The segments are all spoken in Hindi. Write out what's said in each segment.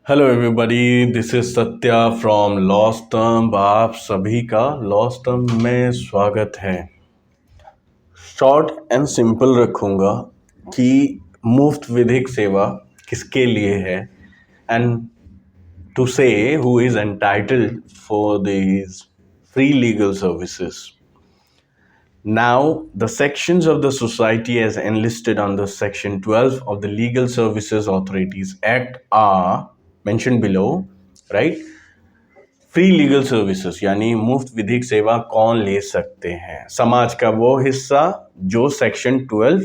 Hello everybody, this is Satya from last term. आप सभी का लॉस्ट टर्म में स्वागत है। शॉर्ट एंड सिंपल रखूँगा कि मुफ्त विधिक सेवा किसके लिए है एंड टू से who is entitled for these free legal services. Now, the sections of the society as enlisted under Section 12 of the Legal Services Authorities Act are mentioned below, right? Free legal services यानी मुफ्त विधिक सेवा कौन ले सकते हैं? समाज का वो हिस्सा जो सेक्शन 12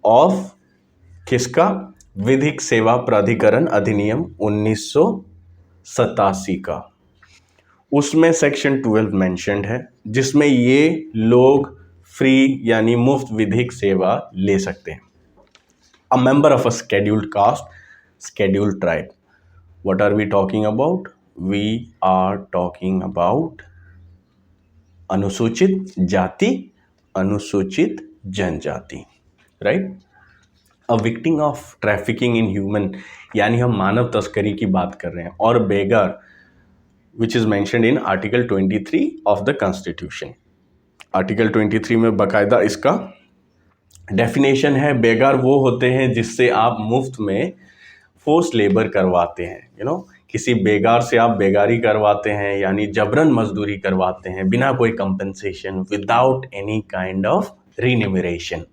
ऑफ किसका? विधिक सेवा प्राधिकरण अधिनियम 1987 का, उसमें सेक्शन 12 मेंशन्ड है जिसमें ये लोग फ्री यानी मुफ्त विधिक सेवा ले सकते हैं। A member of a scheduled caste, scheduled tribe. What are we talking about? We are talking about अनुसूचित जाति, अनुसूचित जनजाति, right? A victim of trafficking in human यानी हम मानव तस्करी की बात कर रहे हैं, और बेगर which is mentioned in Article 23 of the Constitution. Article 23 में बाकायदा इसका डेफिनेशन है। बेगार वो होते हैं जिससे आप मुफ्त में फोर्स लेबर करवाते हैं, किसी बेगार से आप बेगारी करवाते हैं यानी जबरन मजदूरी करवाते हैं बिना कोई compensation, without any kind of remuneration,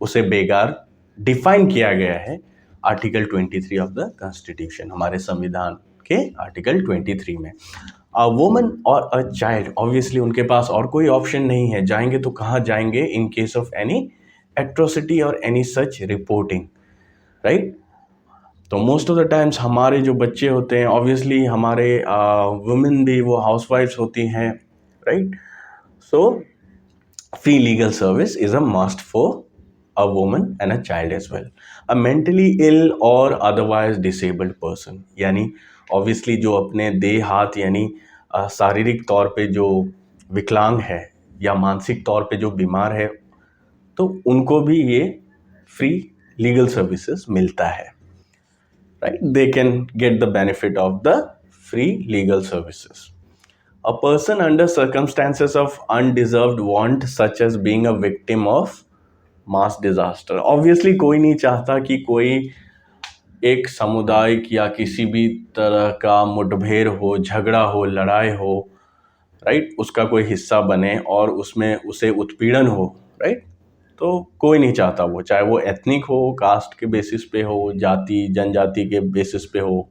उसे बेगार डिफाइन किया गया है आर्टिकल 23 ऑफ द कॉन्स्टिट्यूशन, हमारे संविधान के आर्टिकल 23 में। अ वुमन और अ चाइल्ड, ऑब्वियसली उनके पास और कोई ऑप्शन नहीं है, जाएंगे तो कहाँ जाएंगे? In case of any atrocity और एनी सच रिपोर्टिंग, राइट? तो मोस्ट ऑफ द टाइम्स हमारे जो बच्चे होते हैं, ऑब्वियसली हमारे वुमेन भी वो हाउसवाइफ्स होती हैं, right? So free legal service is a must for a woman and a child as well. A mentally ill or otherwise disabled person, यानी ऑब्वियसली जो अपने देह हाथ यानी शारीरिक तौर पे जो विकलांग है या मानसिक तौर पे जो बीमार है, तो उनको भी ये फ्री लीगल सर्विसेज मिलता है, right? They can get the benefit of the free legal services. A person under circumstances of undeserved want such as being a victim of mass disaster, obviously कोई नहीं चाहता कि कोई एक सामुदायिक या किसी भी तरह का मुठभेड़ हो, झगड़ा हो, लड़ाई हो, राइट, उसका कोई हिस्सा बने और उसमें उसे उत्पीड़न हो, राइट? तो कोई नहीं चाहता वो, चाहे वो एथनिक हो, कास्ट के बेसिस पे हो, जाति जनजाति के बेसिस पे हो,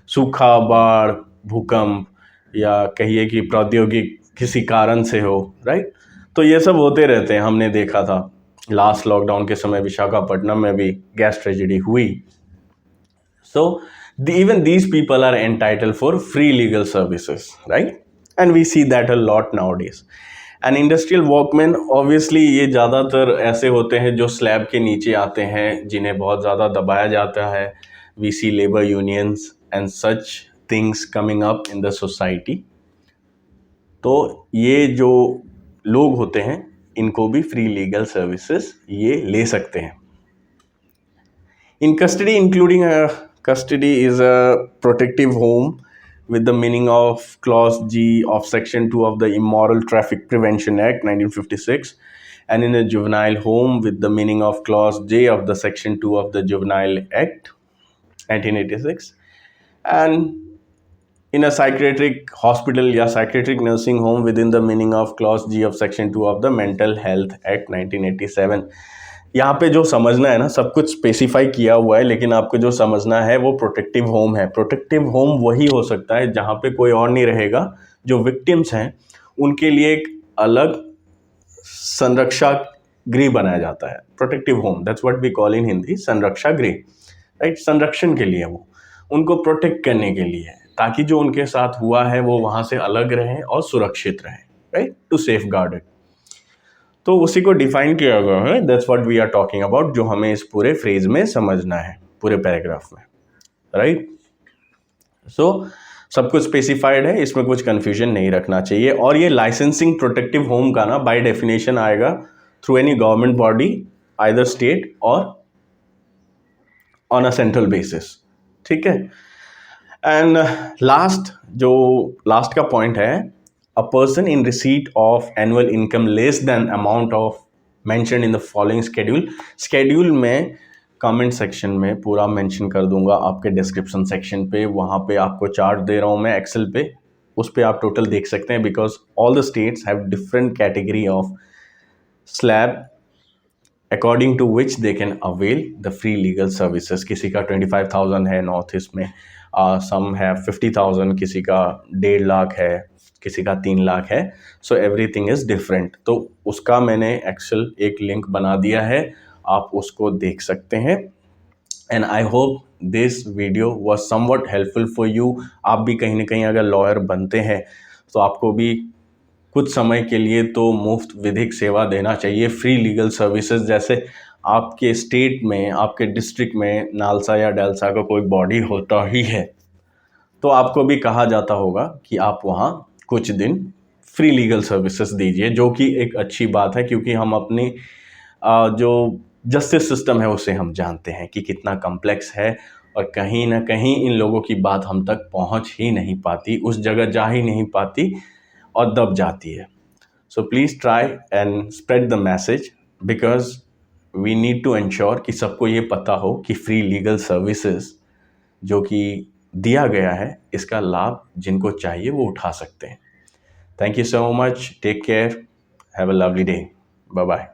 सूखा, बाढ़, भूकंप या कहिए कि प्रौद्योगिक किसी कारण से हो, राइट? तो ये सब होते रहते हैं। हमने देखा था लास्ट लॉकडाउन के समय विशाखापट्टनम में भी गैस ट्रेजेडी हुई। सो even these people are entitled for free legal services, right? And we see that a lot nowadays. And industrial workmen, obviously ये ज़्यादातर ऐसे होते हैं जो स्लैब के नीचे आते हैं, जिन्हें बहुत ज़्यादा दबाया जाता है। We see labor unions and such things coming up in the society. तो ये जो लोग होते हैं इनको भी फ्री लीगल सर्विसेज ये ले सकते हैं। इन custody including custody is a protective home with the meaning of clause G of section 2 of the Immoral Traffic Prevention Act 1956, and in a juvenile home with the meaning of clause J of the section 2 of the Juvenile Act 1986, and in a psychiatric hospital या psychiatric nursing home within the meaning of clause G of section 2 of the Mental Health Act 1987. यहाँ पे जो समझना है ना, सब कुछ स्पेसिफाई किया हुआ है, लेकिन आपको जो समझना है वो प्रोटेक्टिव होम है। प्रोटेक्टिव होम वही हो सकता है जहाँ पे कोई और नहीं रहेगा, जो विक्टिम्स हैं उनके लिए एक अलग संरक्षा गृह बनाया जाता है। Protective home, that's what we call in Hindi संरक्षा गृह, राइट? संरक्षण के लिए, वो उनको प्रोटेक्ट करने के लिए, ताकि जो उनके साथ हुआ है वो वहाँ से अलग रहें और सुरक्षित रहें, राइट? टू सेफ गार्ड इट। तो उसी को डिफाइन किया गया है, that's what we are talking about, जो हमें इस पूरे फ्रेज में समझना है, पूरे पैराग्राफ में, राइट? सो सब कुछ स्पेसिफाइड है, इसमें कुछ कंफ्यूजन नहीं रखना चाहिए। और ये लाइसेंसिंग प्रोटेक्टिव होम का ना बाय डेफिनेशन आएगा through any government body, either state और ऑन अ सेंट्रल बेसिस, ठीक है। एंड लास्ट का पॉइंट है, a person in receipt of annual income less than amount of mention in the following schedule में कमेंट सेक्शन में पूरा मेंशन कर दूंगा, आपके डिस्क्रिप्शन सेक्शन पे, वहाँ पे आपको चार्ट दे रहा हूँ मैं एक्सेल पे, उस पे आप टोटल देख सकते हैं, because all the states have different category of slab according to which they can avail the free legal services. किसी का 25,000 है नॉर्थ ईस्ट में, सम है 50,000, किसी का 1.5 लाख है, किसी का 3 लाख है, सो एवरीथिंग इज़ डिफरेंट। तो उसका मैंने एक्सेल एक लिंक बना दिया है, आप उसको देख सकते हैं। And I hope this video was somewhat helpful for you. आप भी कहीं ना कहीं अगर लॉयर बनते हैं तो आपको भी कुछ समय के लिए तो मुफ्त विधिक सेवा देना चाहिए, फ्री लीगल सर्विसेज। जैसे आपके स्टेट में, आपके डिस्ट्रिक्ट में नालसा या डेल्सा का कोई बॉडी होता ही है तो आपको भी कहा जाता होगा कि आप वहाँ कुछ दिन फ्री लीगल सर्विसेज दीजिए, जो कि एक अच्छी बात है, क्योंकि हम अपनी जो जस्टिस सिस्टम है उसे हम जानते हैं कि कितना कम्प्लेक्स है, और कहीं ना कहीं इन लोगों की बात हम तक पहुंच ही नहीं पाती, उस जगह जा ही नहीं पाती और दब जाती है। So please try and spread the message, because we need to ensure कि सबको ये पता हो कि फ्री लीगल सर्विसेज जो कि दिया गया है, इसका लाभ जिनको चाहिए वो उठा सकते हैं। Thank you so much, take care, have a lovely day, bye bye.